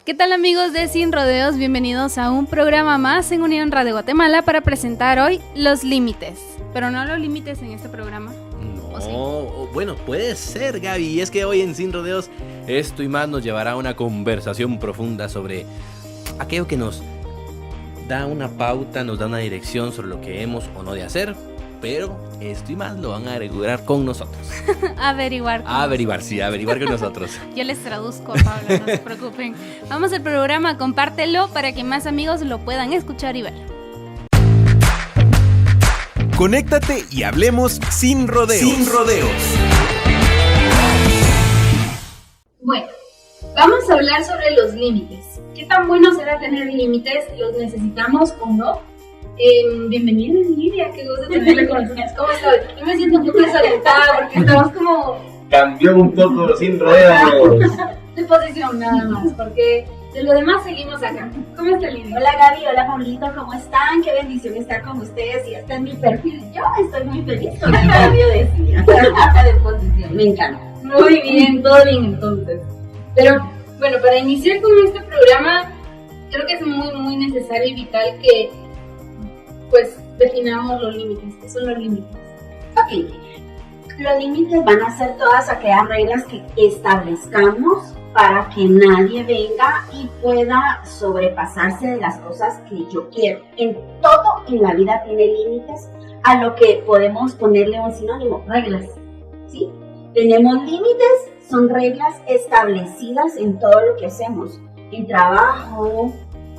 ¿Qué tal amigos de Sin Rodeos? Bienvenidos a un programa más en Unión Radio Guatemala para presentar hoy los límites. Pero no los límites en este programa. No, sí? Bueno, puede ser, Gaby. Y es que hoy en Sin Rodeos esto y más nos llevará a una conversación profunda sobre aquello que nos da una pauta, nos da una dirección sobre lo que hemos o no de hacer. Pero esto y más lo van a averiguar con nosotros. Averiguar con nosotros. Yo les traduzco, Pablo, no se preocupen. Vamos al programa, compártelo para que más amigos lo puedan escuchar y ver. Conéctate y hablemos sin rodeos. Sin rodeos. Bueno, vamos a hablar sobre los límites. ¿Qué tan bueno será tener límites? ¿Los necesitamos o no? Bienvenida Lidia, qué gusto tenerla con nosotros. ¿Cómo estás? Yo me siento un poco desalentada porque estamos como... Cambió un poco Sin Rodeos. De posición nada más, porque de lo demás seguimos acá. ¿Cómo está Lidia? Hola Gaby, hola Pablito, ¿cómo están? Qué bendición estar con ustedes y está en mi perfil. Yo estoy muy feliz con el cambio de posición, me encanta. Muy bien, todo bien entonces. Pero bueno, para iniciar con este programa, creo que es muy necesario y vital que pues definamos los límites. ¿Qué son los límites? Ok, los límites van a ser todas aquellas reglas que establezcamos para que nadie venga y pueda sobrepasarse de las cosas que yo quiero. En todo en la vida tiene límites, a lo que podemos ponerle un sinónimo, reglas, ¿sí? Tenemos límites, son reglas establecidas en todo lo que hacemos, en trabajo,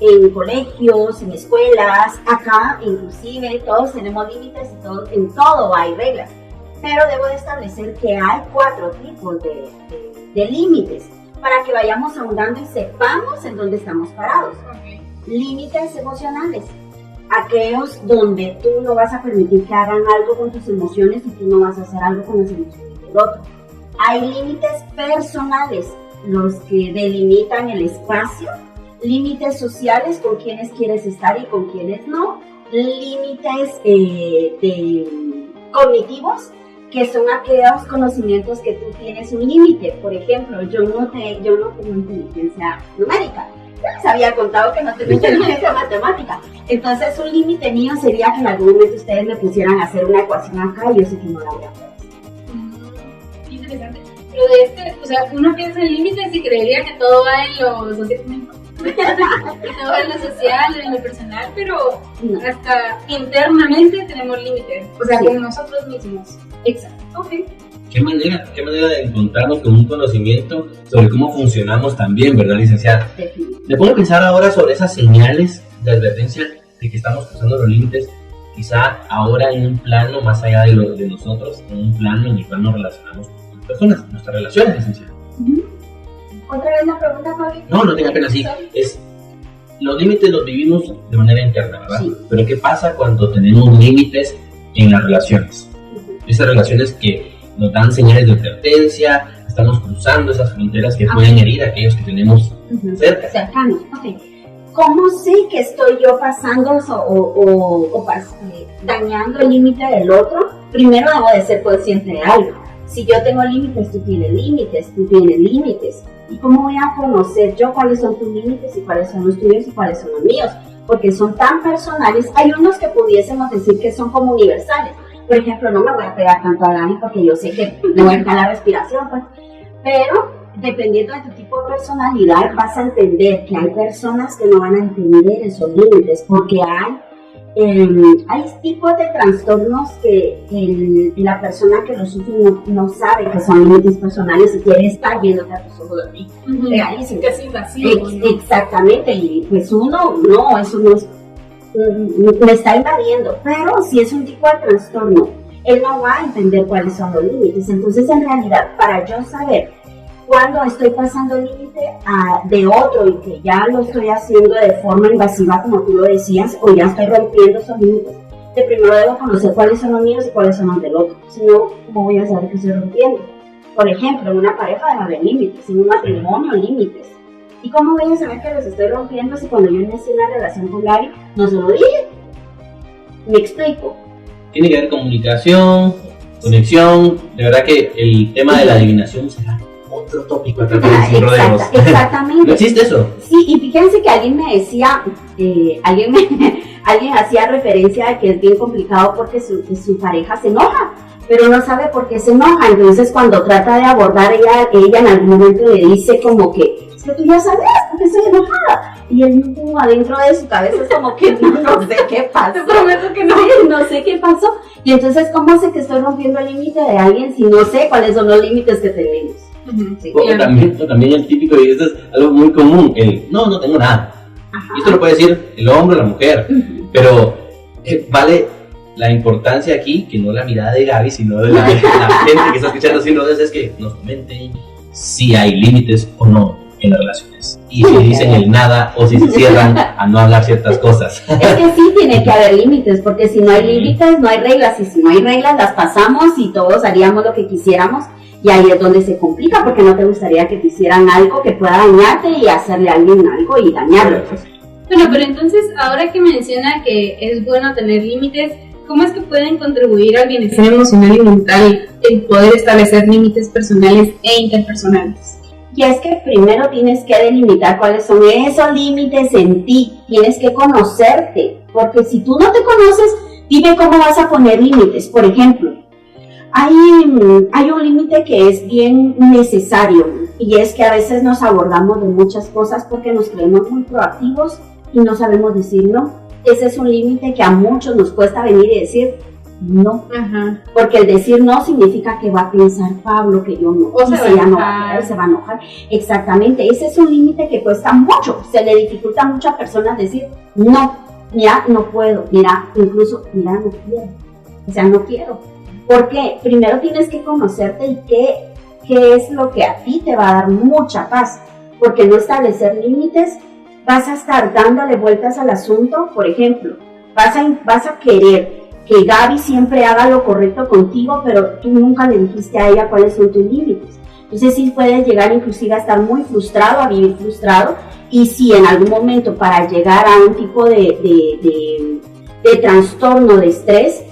en colegios, en escuelas, acá inclusive, todos tenemos límites y en todo hay reglas. Pero debo de establecer que hay 4 tipos de límites para que vayamos ahondando y sepamos en dónde estamos parados. Okay. Límites emocionales, aquellos donde tú no vas a permitir que hagan algo con tus emociones y tú no vas a hacer algo con las emociones del otro. Hay límites personales, los que delimitan el espacio. Límites sociales, con quienes quieres estar y con quienes no. Límites cognitivos, que son aquellos conocimientos que tú tienes un límite. Por ejemplo, yo no tengo inteligencia numérica. Yo les había contado que no tengo inteligencia matemática. Entonces, un límite mío sería que en algún momento ustedes me pusieran a hacer una ecuación acá y yo sé que no la voy a poder hacer. Interesante. Pero o sea, uno piensa en límites y creería que todo va en lo social, que todo va en lo social, en lo personal, pero no. Hasta internamente tenemos límites, o sea, con nosotros mismos. Exacto. Ok. Qué manera de encontrarnos con un conocimiento sobre cómo funcionamos también, ¿verdad, licenciada? Me pongo a pensar ahora sobre esas señales de advertencia de que estamos cruzando los límites, quizá ahora en un plano más allá de nosotros, en un plano en el cual nos relacionamos con personas, nuestras relaciones, licenciada. ¿Otra vez la pregunta, Pablo? No tenga pena, sí. Los límites los vivimos de manera interna, ¿verdad? Sí. Pero ¿qué pasa cuando tenemos límites en las relaciones? Esas relaciones que nos dan señales de advertencia, estamos cruzando esas fronteras que pueden herir a aquellos que tenemos cerca. Cercanos, ok. ¿Cómo sé que estoy yo pasando dañando el límite del otro? Primero debo de ser consciente de algo. Si yo tengo límites, tú tienes límites. ¿Y cómo voy a conocer yo cuáles son tus límites y cuáles son los tuyos y cuáles son los míos? Porque son tan personales. Hay unos que pudiésemos decir que son como universales. Por ejemplo, no me voy a pegar tanto a Dani porque yo sé que me voy a dejar la respiración, pues. Pero dependiendo de tu tipo de personalidad, vas a entender que hay personas que no van a entender esos límites porque hay tipos de trastornos que la persona que los sufre no sabe que son límites personales y quiere estar viéndote a tus ojos a ti. Casi invasivo. Exactamente, y pues eso no es, me está invadiendo, pero si es un tipo de trastorno, él no va a entender cuáles son los límites. Entonces, en realidad, para yo saber cuando estoy pasando el límite de otro y que ya lo estoy haciendo de forma invasiva, como tú lo decías, o ya estoy rompiendo esos límites, de primero debo conocer cuáles son los míos y cuáles son los del otro. Si no, ¿cómo voy a saber que estoy rompiendo? Por ejemplo, en una pareja debe haber límites, en un matrimonio límites. ¿Y cómo voy a saber que los estoy rompiendo si cuando yo inicié una relación con Gary no se lo dije? ¿Me explico? Tiene que haber comunicación, conexión. De verdad que el tema de la adivinación será otro tópico a tratar en Sin Rodeos. Exactamente. ¿No existe eso? Sí, y fíjense que alguien me decía, alguien hacía referencia de que es bien complicado porque su pareja se enoja, pero no sabe por qué se enoja. Entonces cuando trata de abordar, ella en algún momento le dice como que, es que tú ya sabes por qué estoy enojada. Y él como adentro de su cabeza es como que no sé qué pasó. Te prometo que no. No sé qué pasó. Y entonces, ¿cómo sé que estoy rompiendo el límite de alguien si no sé cuáles son los límites que tenemos? Sí, O también el típico, y esto es algo muy común, no tengo nada. Ajá. Y esto lo puede decir el hombre o la mujer, pero vale la importancia aquí, que no la mirada de Gaby, sino de la gente que está escuchando Sin Rodeos, es que nos comenten si hay límites o no en las relaciones. Y si dicen el nada o si se cierran a no hablar ciertas cosas. Es que sí tiene que haber límites, porque si no hay límites, no hay reglas, y si no hay reglas, las pasamos y todos haríamos lo que quisiéramos, y ahí es donde se complica, porque no te gustaría que te hicieran algo que pueda dañarte y hacerle a alguien algo y dañarlo. Bueno, pero entonces, ahora que menciona que es bueno tener límites, ¿cómo es que pueden contribuir al bienestar emocional y mental el poder establecer límites personales e interpersonales? Y es que primero tienes que delimitar cuáles son esos límites en ti, tienes que conocerte, porque si tú no te conoces, dime cómo vas a poner límites. Por ejemplo, hay un límite que es bien necesario, y es que a veces nos abordamos de muchas cosas porque nos creemos muy proactivos y no sabemos decir no. Ese es un límite que a muchos nos cuesta venir y decir no. Ajá. Porque el decir no significa que va a pensar Pablo que yo no, O se va a ya no enojar. se va a enojar. Exactamente, ese es un límite que cuesta mucho, se le dificulta a muchas personas decir no, mira, no puedo, mira, incluso, mira, no quiero, o sea, no quiero. Porque primero tienes que conocerte y qué es lo que a ti te va a dar mucha paz, porque no establecer límites, vas a estar dándole vueltas al asunto. Por ejemplo, vas a querer que Gaby siempre haga lo correcto contigo, pero tú nunca le dijiste a ella cuáles son tus límites. Entonces sí puedes llegar inclusive a estar muy frustrado, a vivir frustrado, y si en algún momento para llegar a un tipo de trastorno de estrés,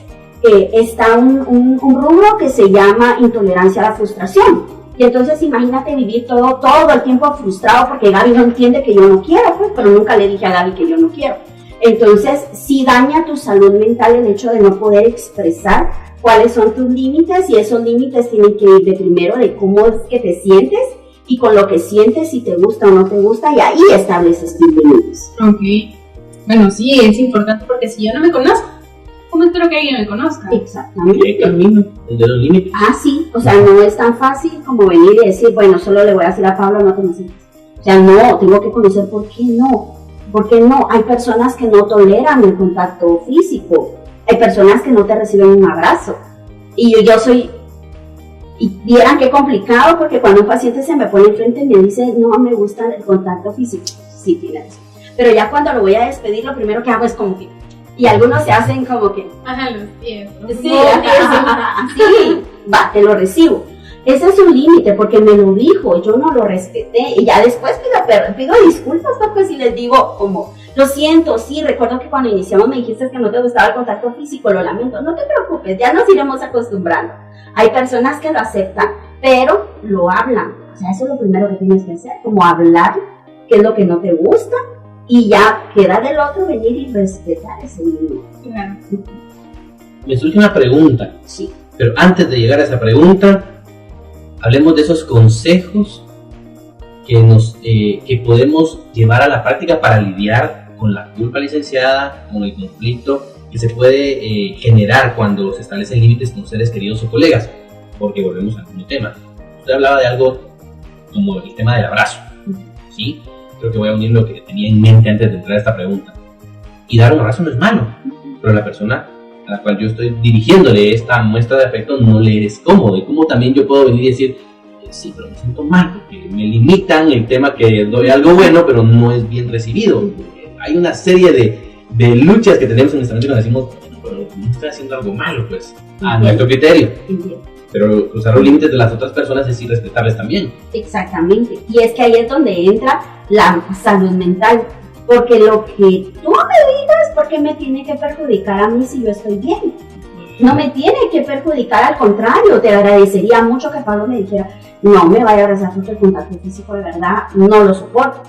está un rubro que se llama intolerancia a la frustración. Y entonces imagínate vivir todo el tiempo frustrado porque Gaby no entiende que yo no quiero, pues, pero nunca le dije a Gaby que yo no quiero. Entonces, sí daña tu salud mental el hecho de no poder expresar cuáles son tus límites, y esos límites tienen que ir de primero de cómo es que te sientes y con lo que sientes, si te gusta o no te gusta, y ahí estableces tus límites. Ok. Bueno, sí, es importante porque si yo no me conozco, ¿cómo espero que alguien me conozca? Exactamente. ¿Qué camino? El de los límites. Sí, o sea, no es tan fácil como venir y decir, bueno, solo le voy a decir a Pablo, no te necesitas. O sea, no, tengo que conocer por qué no. Porque no, hay personas que no toleran el contacto físico, hay personas que no te reciben un abrazo, y yo soy, y vieran qué complicado, porque cuando un paciente se me pone enfrente y me dice, no me gusta el contacto físico, sí tiene razón, pero ya cuando lo voy a despedir, lo primero que hago es como que, y algunos se hacen como que, Ajá, los pies. sí, sí, va, te lo recibo. Ese es un límite, porque me lo dijo, yo no lo respeté, y ya después pido disculpas, porque si les digo como, lo siento, sí, recuerdo que cuando iniciamos me dijiste que no te gustaba el contacto físico, lo lamento, no te preocupes, ya nos iremos acostumbrando. Hay personas que lo aceptan, pero lo hablan, o sea, eso es lo primero que tienes que hacer, como hablar qué es lo que no te gusta, y ya queda del otro venir y respetar ese límite. Claro. Me surge una pregunta, Sí. pero antes de llegar a esa pregunta, hablemos de esos consejos que podemos llevar a la práctica para lidiar con la culpa, licenciada, con el conflicto que se puede generar cuando se establecen límites con seres queridos o colegas, porque volvemos al mismo tema. Usted hablaba de algo como el tema del abrazo, ¿sí? Creo que voy a unir lo que tenía en mente antes de entrar a esta pregunta. Y dar un abrazo no es malo, pero la persona a la cual yo estoy dirigiéndole esta muestra de afecto no le es cómodo. Y como también yo puedo venir y decir, sí, pero me siento mal, porque me limitan el tema que doy algo bueno, pero no es bien recibido. Hay una serie de luchas que tenemos en nuestra mente cuando decimos, bueno, pero no estoy haciendo algo malo, pues, a nuestro criterio. Pero cruzar los límites de las otras personas es irrespetarles también. Exactamente, y es que ahí es donde entra la salud mental, porque lo que tú me digas, ¿por qué me tiene que perjudicar a mí si yo estoy bien? No me tiene que perjudicar, al contrario, te agradecería mucho que Pablo me dijera, no me vaya a abrazar porque el contacto físico de verdad no lo soporto.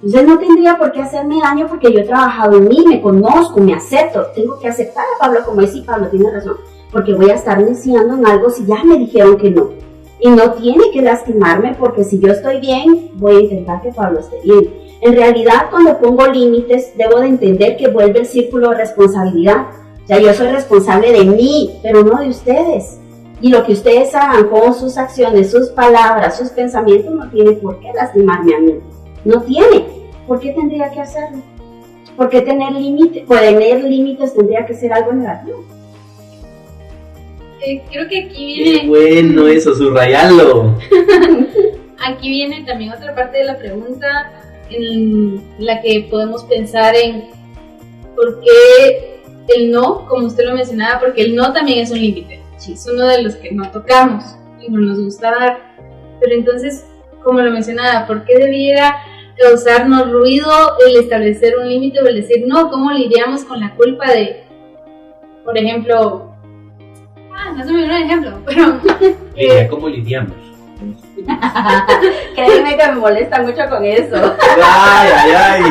Entonces no tendría por qué hacerme daño porque yo he trabajado en mí, me conozco, me acepto. Tengo que aceptar a Pablo como es, y Pablo tiene razón, porque voy a estar neciando en algo si ya me dijeron que no. Y no tiene que lastimarme porque si yo estoy bien, voy a intentar que Pablo esté bien. En realidad, cuando pongo límites, debo de entender que vuelve el círculo de responsabilidad. O sea, yo soy responsable de mí, pero no de ustedes. Y lo que ustedes hagan con sus acciones, sus palabras, sus pensamientos, no tiene por qué lastimarme a mí. No tiene. ¿Por qué tendría que hacerlo? ¿Por qué tener límites? Poner límites tendría que ser algo negativo. Creo que aquí viene... Qué bueno eso, subrayarlo. Aquí viene también otra parte de la pregunta en la que podemos pensar en por qué el no, como usted lo mencionaba, porque el no también es un límite. Sí, es uno de los que no tocamos y no nos gusta dar. Pero entonces, como lo mencionaba, ¿por qué debiera causarnos ruido el establecer un límite o el decir no? ¿Cómo lidiamos con la culpa de, por ejemplo, no se me viene un ejemplo, pero... ¿Cómo lidiamos? Créeme que me molesta mucho con eso. Ay.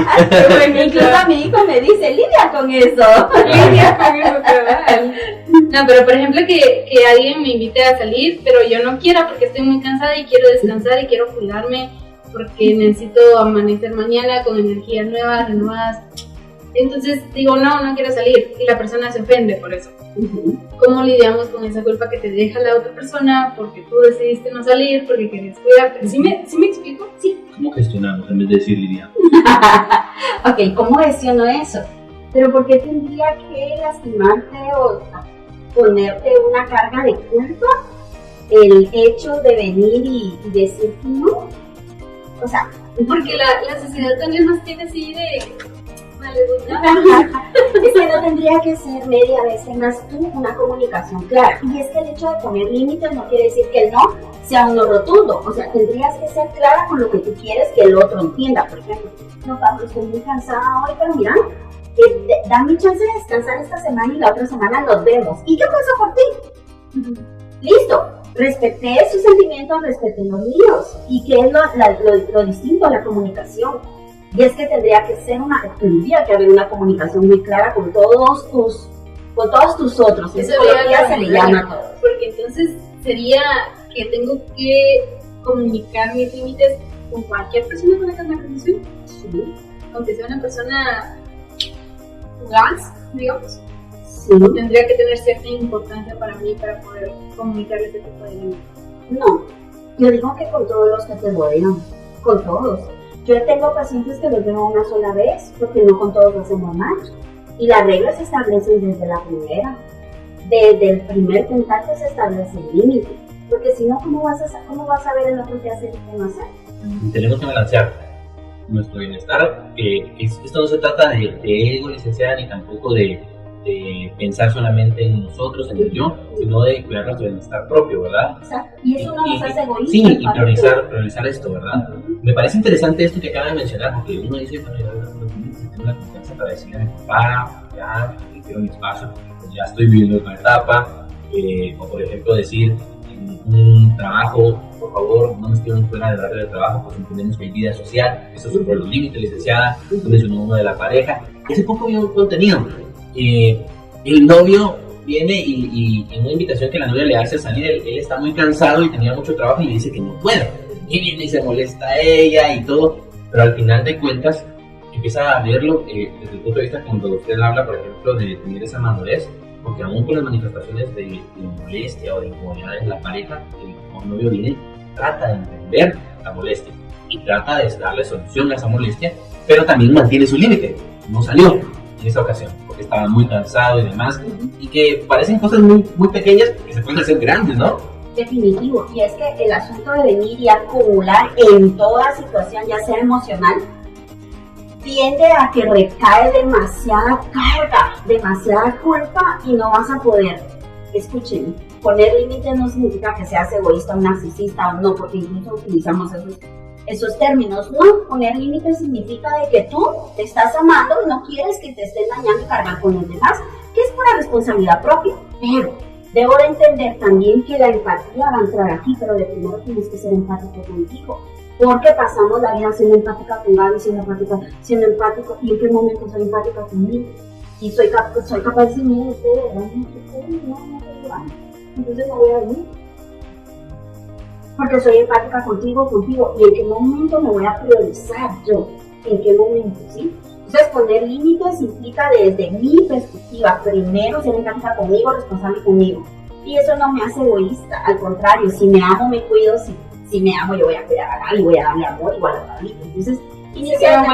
Incluso a mi hijo me dice, lidia con eso. Lidia con eso, ¿verdad? No, pero por ejemplo que alguien me invite a salir, pero yo no quiera porque estoy muy cansada y quiero descansar y quiero cuidarme porque necesito amanecer mañana con energías nuevas, renovadas. Entonces digo, no quiero salir y la persona se ofende por eso. ¿Cómo lidiamos con esa culpa que te deja la otra persona porque tú decidiste no salir, porque querías cuidarte? ¿Sí me explico? Sí. ¿Cómo gestionamos en vez de decir lidiamos? Ok, ¿cómo gestiono eso? Pero ¿por qué tendría que lastimarte o ponerte una carga de culpa el hecho de venir y decir que no? O sea, porque la sociedad también nos tiene así de... Es que no tendría que ser media vez, tengas tú una comunicación clara. Y es que el hecho de poner límites no quiere decir que el no sea un no rotundo. O sea, tendrías que ser clara con lo que tú quieres que el otro entienda. Por ejemplo, no, Pablo, estoy muy cansada hoy, pero mira, dame chance de descansar esta semana y la otra semana nos vemos. ¿Y qué pasa por ti? Listo. Respeté sus sentimientos, respeté los míos. ¿Y qué es lo distinto a la comunicación? Y es que tendría que haber una comunicación muy clara con todos tus otros. Eso se le llama a todos. Porque entonces sería que tengo que comunicar mis límites con cualquier persona con la que me relacione. Sí. Aunque sea una persona fugaz, digamos. Sí. Tendría que tener cierta importancia para mí para poder comunicar ese tipo de límites. No, yo digo que con todos los que te rodean, con todos. Yo tengo pacientes que los veo una sola vez, porque no con todos lo hacemos match. Y las reglas se establecen desde la primera. Desde el primer contacto se establece el límite. Porque si no, ¿cómo vas a ver el otro qué hacer y qué no hacer? Tenemos que balancear nuestro bienestar. Esto no se trata de ego, licenciada, ni tampoco de pensar solamente en nosotros, en el yo, sino de cuidar nuestro bienestar propio, ¿verdad? Exacto. Y eso no nos hace egoístas. Sí, y priorizar esto, ¿verdad? Me parece interesante esto que acaba de mencionar, porque uno dice, bueno, yo tengo la confianza para decirle a mi papá, ya, que quiero mi espacio, pues ya estoy viviendo otra etapa, o por ejemplo decir, en un trabajo, por favor, no nos quedemos fuera del horario de trabajo, pues entendemos que hay vida social, eso es sobre los límites, licenciada, mencionó uno de la pareja. Hace poco vi un contenido. El novio viene y en una invitación que la novia le hace salir, él está muy cansado y tenía mucho trabajo y le dice que no puede. Y viene y se molesta a ella y todo, pero al final de cuentas empieza a verlo desde el punto de vista cuando usted habla, por ejemplo, de tener esa madurez, porque aún con las manifestaciones de molestia o de incomodidad en la pareja, el novio viene, trata de entender la molestia y trata de darle solución a esa molestia, pero también mantiene su límite. No salió en esa ocasión porque estaba muy cansado y demás, y que parecen cosas muy, muy pequeñas que se pueden hacer grandes, ¿no? Definitivo, y es que el asunto de venir y acumular en toda situación, ya sea emocional, tiende a que recae demasiada carga, demasiada culpa y no vas a poder. Escuchen, poner límites no significa que seas egoísta o narcisista o no, porque incluso utilizamos esos términos. No, poner límites significa de que tú te estás amando y no quieres que te estén dañando y cargar con los demás, que es pura responsabilidad propia. Pero debo de entender también que la empatía va a entrar aquí, pero de primero tienes que ser empático contigo. Porque pasamos la vida siendo empática con Gaby, siendo empático, y en qué momento soy empática conmigo. Y soy capaz de decir, mira, usted, no te llevan. Entonces no voy a venir. Porque soy empática contigo, y en qué momento me voy a priorizar yo. En qué momento, ¿sí? Entonces poner límites implica desde mi perspectiva, primero ser empática conmigo, responsable conmigo. Y eso no me hace egoísta, al contrario, si me amo, me cuido, si me amo, yo voy a cuidar a Gaby, voy a darle amor igual a Gaby. Entonces, iniciar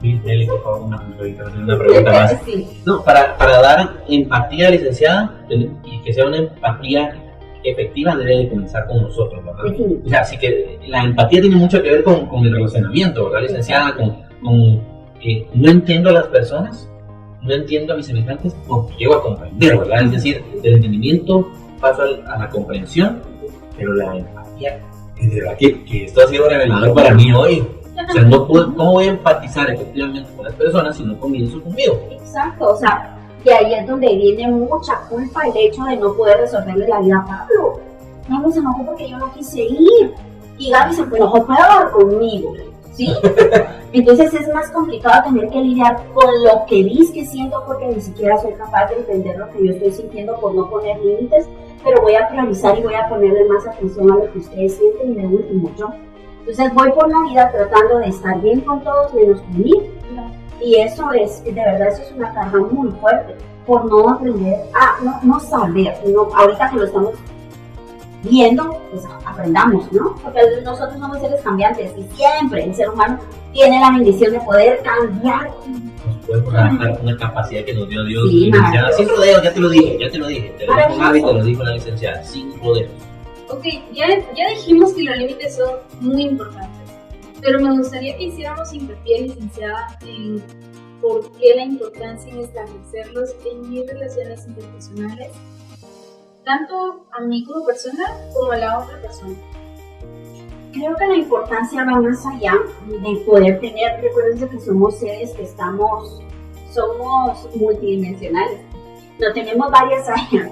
Sí, Nelly, por favor, una pregunta más. Sí. No, para dar empatía, licenciada, y que sea una empatía efectiva, debe de comenzar con nosotros, ¿verdad? Sí. O sea, así que la empatía tiene mucho que ver con el relacionamiento, ¿verdad, licenciada? Con que no entiendo a las personas, no entiendo a mis semejantes, porque llego a comprender, ¿verdad? Es decir, del entendimiento paso a la comprensión, pero la empatía, de verdad que esto ha sido revelador para mí hoy. O sea, ¿cómo voy a empatizar efectivamente con las personas si no comienzo conmigo? Exacto, o sea, de ahí es donde viene mucha culpa el hecho de no poder resolverle la vida a Pablo. No se enojó porque yo no quise ir. Y Gaby se enojó peor conmigo, ¿sí? Entonces es más complicado tener que lidiar con lo que que siento porque ni siquiera soy capaz de entender lo que yo estoy sintiendo por no poner límites, pero voy a priorizar y voy a ponerle más atención a lo que ustedes sienten y de último yo. Entonces voy por la vida tratando de estar bien con todos menos conmigo. Y eso es, de verdad, eso es una carga muy fuerte por no aprender a, no saber, ahorita que lo estamos viendo, pues aprendamos, ¿no? Porque nosotros somos seres cambiantes y siempre el ser humano tiene la bendición de poder cambiar. Nos podemos adaptar una capacidad que nos dio Dios, Sí, licenciada, sin rodeos, ya te lo dije, te lo dijo Gaby, te lo dijo la licenciada, sin rodeos. Ok, ya dijimos que los límites son muy importantes, pero me gustaría que hiciéramos hincapié, licenciada, en por qué la importancia en establecerlos en mis relaciones interpersonales, tanto a mí como persona como a la otra persona. Creo que la importancia va más allá de poder tener, recuerden que somos seres que somos multidimensionales, no tenemos varias áreas.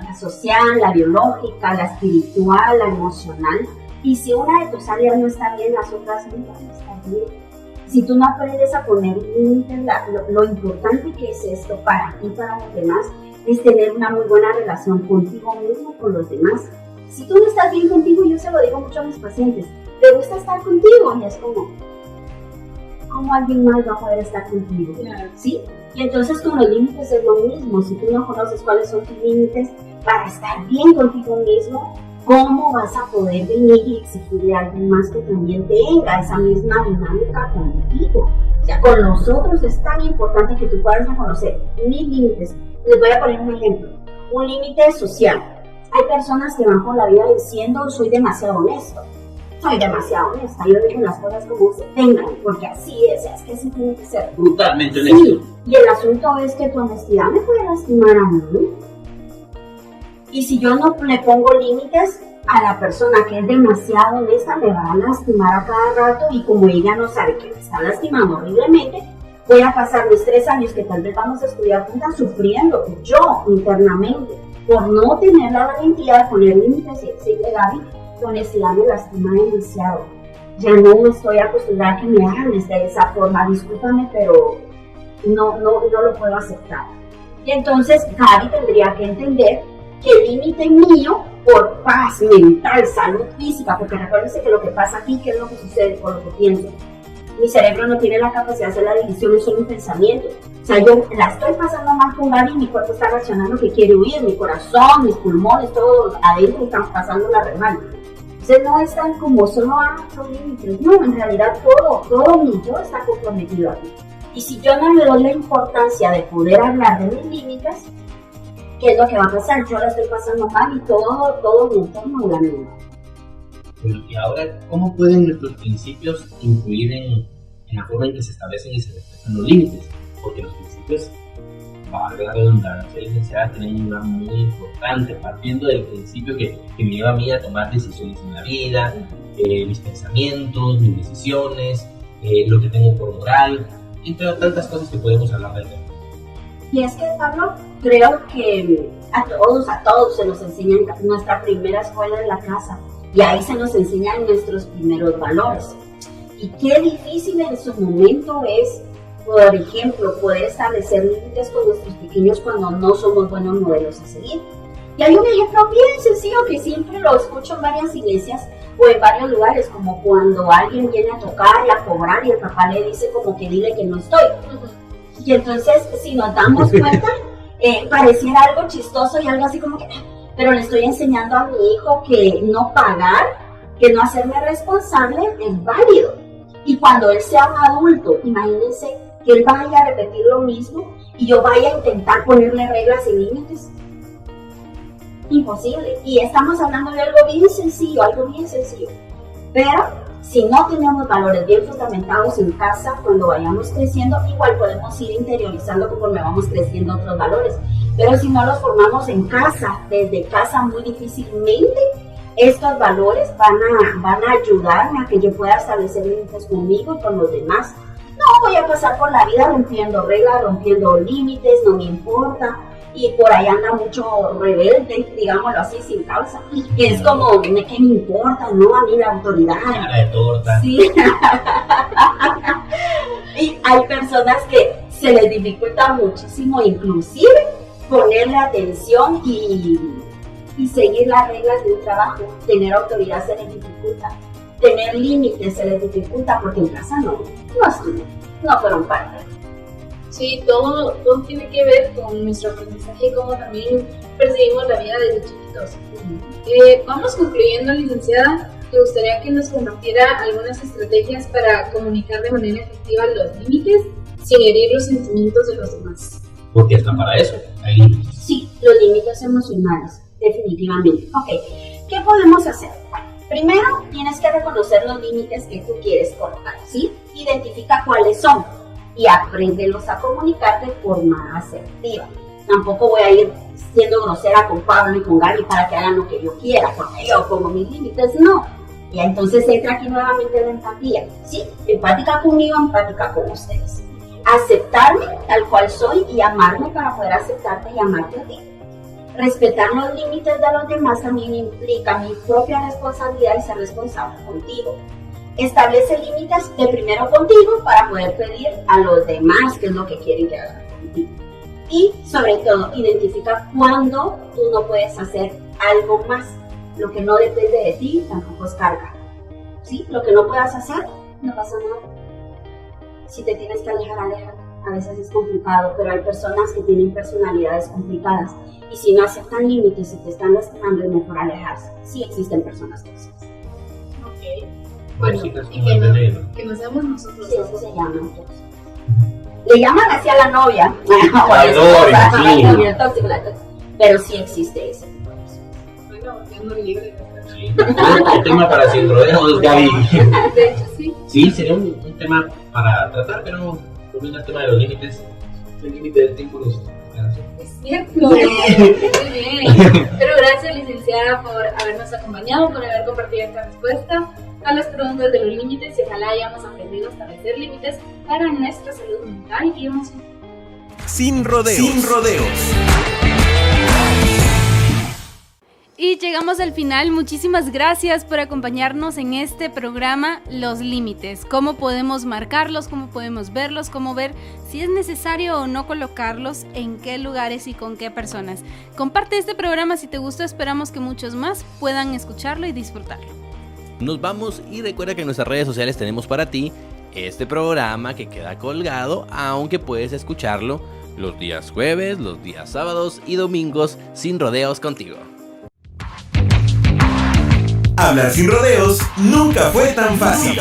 La social, la biológica, la espiritual, la emocional. Y si una de tus áreas no está bien, las otras no van a estar bien. Si tú no aprendes a poner límites, lo importante que es esto para ti y para los demás es tener una muy buena relación contigo mismo y con los demás. Si tú no estás bien contigo, yo se lo digo mucho a mis pacientes, te gusta estar contigo y es como alguien más va a poder estar contigo, Claro. ¿sí? Y entonces con los límites es lo mismo. Si tú no conoces cuáles son tus límites para estar bien contigo mismo, ¿cómo vas a poder venir y exigirle a alguien más que también tenga esa misma dinámica contigo? O sea, con nosotros es tan importante que tú puedas reconocer mis límites. Les voy a poner un ejemplo. Un límite social. Hay personas que van por la vida diciendo soy demasiado honesto. Soy demasiado honesta, yo digo las cosas como se tengan, porque así es que así tiene que ser. Brutalmente honesto. Sí, y el asunto es que tu honestidad me puede lastimar a mí. Y si yo no le pongo límites a la persona que es demasiado honesta, me va a lastimar a cada rato y como ella no sabe que me está lastimando horriblemente, voy a pasar mis 3 años que tal vez vamos a estudiar juntas sufriendo yo internamente por no tener la valentía de poner límites y decirle, Gaby, tu honestidad me lastima demasiado. Ya no me estoy acostumbrada a que me hables de esa forma, discúlpame, pero no lo puedo aceptar. Y entonces Gaby tendría que entender que el límite mío por paz mental, salud física, porque recuérdense que lo que pasa aquí, ¿qué es lo que sucede con lo que pienso? Mi cerebro no tiene la capacidad de hacer la división, es solo un pensamiento. O sea, yo la estoy pasando mal con Gaby y mi cuerpo está reaccionando que quiere huir, mi corazón, mis pulmones, todo adentro están pasando la re mal. Entonces no es tan como solo son límites, no, en realidad todo mi yo está comprometido aquí. Y si yo no le doy la importancia de poder hablar de mis límites, ¿qué es lo que va a pasar? Yo la estoy pasando mal y todo mi entorno la misma. Bueno, y ahora, ¿cómo pueden nuestros principios influir en la forma en que se establecen y se respetan los límites? Porque los principios, valga la redundancia, licenciada, tienen un lugar muy importante, partiendo del principio que me lleva a mí a tomar decisiones en la vida, mis pensamientos, mis decisiones, lo que tengo por moral, entre tantas cosas que podemos hablar del tema. Y es que, Pablo, creo que a todos se nos enseña nuestra primera escuela en la casa. Y ahí se nos enseñan nuestros primeros valores. Y qué difícil en su momento es, por ejemplo, poder establecer límites con nuestros pequeños cuando no somos buenos modelos a seguir. Y hay un ejemplo bien sencillo que siempre lo escucho en varias iglesias o en varios lugares, como cuando alguien viene a tocar y a cobrar y el papá le dice como que dile que no estoy. Y entonces, si nos damos cuenta, pareciera algo chistoso y algo así como que, pero le estoy enseñando a mi hijo que no pagar, que no hacerme responsable es válido. Y cuando él sea un adulto, imagínense que él vaya a repetir lo mismo y yo vaya a intentar ponerle reglas y límites. Imposible. Y estamos hablando de algo bien sencillo. Pero si no tenemos valores bien fundamentados en casa, cuando vayamos creciendo, igual podemos ir interiorizando conforme vamos creciendo otros valores. Pero si no los formamos en casa, desde casa muy difícilmente, estos valores van a ayudarme a que yo pueda establecer límites conmigo y con los demás. No voy a pasar por la vida rompiendo reglas, rompiendo límites, no me importa. Y por ahí anda mucho rebelde, digámoslo así, sin causa. Que es como, ¿qué me importa? No, a mí la autoridad. Cara de torta. Sí. Y hay personas que se les dificulta muchísimo, inclusive, ponerle atención y seguir las reglas de un trabajo. Tener autoridad se les dificulta. Tener límites se les dificulta porque en casa no estudian, no fueron parte. Sí, todo tiene que ver con nuestro aprendizaje y cómo también percibimos la vida desde chiquitos. Vamos concluyendo, licenciada. Me gustaría que nos compartiera algunas estrategias para comunicar de manera efectiva los límites sin herir los sentimientos de los demás. Porque están para eso. Ahí. Sí, los límites emocionales, definitivamente. Ok, ¿qué podemos hacer? Primero, tienes que reconocer los límites que tú quieres colocar, ¿sí? Identifica cuáles son y apréndelos a comunicar de forma asertiva. Tampoco voy a ir siendo grosera con Pablo y con Gaby para que hagan lo que yo quiera, porque yo pongo mis límites, no. Y entonces entra aquí nuevamente la empatía, ¿sí? Empática conmigo, empática con ustedes. Aceptarme tal cual soy y amarme para poder aceptarte y amarte a ti. Respetar los límites de los demás también implica mi propia responsabilidad y ser responsable contigo. Establece límites de primero contigo para poder pedir a los demás qué es lo que quieren que hagan contigo. Y sobre todo, identifica cuándo tú no puedes hacer algo más. Lo que no depende de ti tampoco es carga. ¿Sí? Lo que no puedas hacer, no pasa nada. Si te tienes que alejar, aléjate. A veces es complicado, pero hay personas que tienen personalidades complicadas. Y si no aceptan límites y te están lastimando, es mejor alejarse. Sí existen personas tóxicas. Ok. Bueno, y que no seamos nosotros. Sí, eso se llama entonces. Le llaman así a la novia. La tóxico, pero sí existe ese tipo de cosas. Bueno, ando libre. Sí. Un tema para Sin Rodeos, Gaby. De hecho, sí. Sí, sería un tema para tratar, pero volviendo al tema de los límites, el límite del tiempo los... Es cierto. Muy bien. Pero gracias, licenciada, por habernos acompañado, por haber compartido esta respuesta a las preguntas de los límites y ojalá hayamos aprendido a establecer límites para nuestra salud mental y emocional. Sin rodeos. Sin rodeos. Y llegamos al final. Muchísimas gracias por acompañarnos en este programa Los Límites. Cómo podemos marcarlos, cómo podemos verlos, cómo ver si es necesario o no colocarlos, en qué lugares y con qué personas. Comparte este programa si te gustó. Esperamos que muchos más puedan escucharlo y disfrutarlo. Nos vamos y recuerda que en nuestras redes sociales tenemos para ti este programa que queda colgado, aunque puedes escucharlo los días jueves, los días sábados y domingos sin rodeos contigo. Hablar sin rodeos nunca fue tan fácil.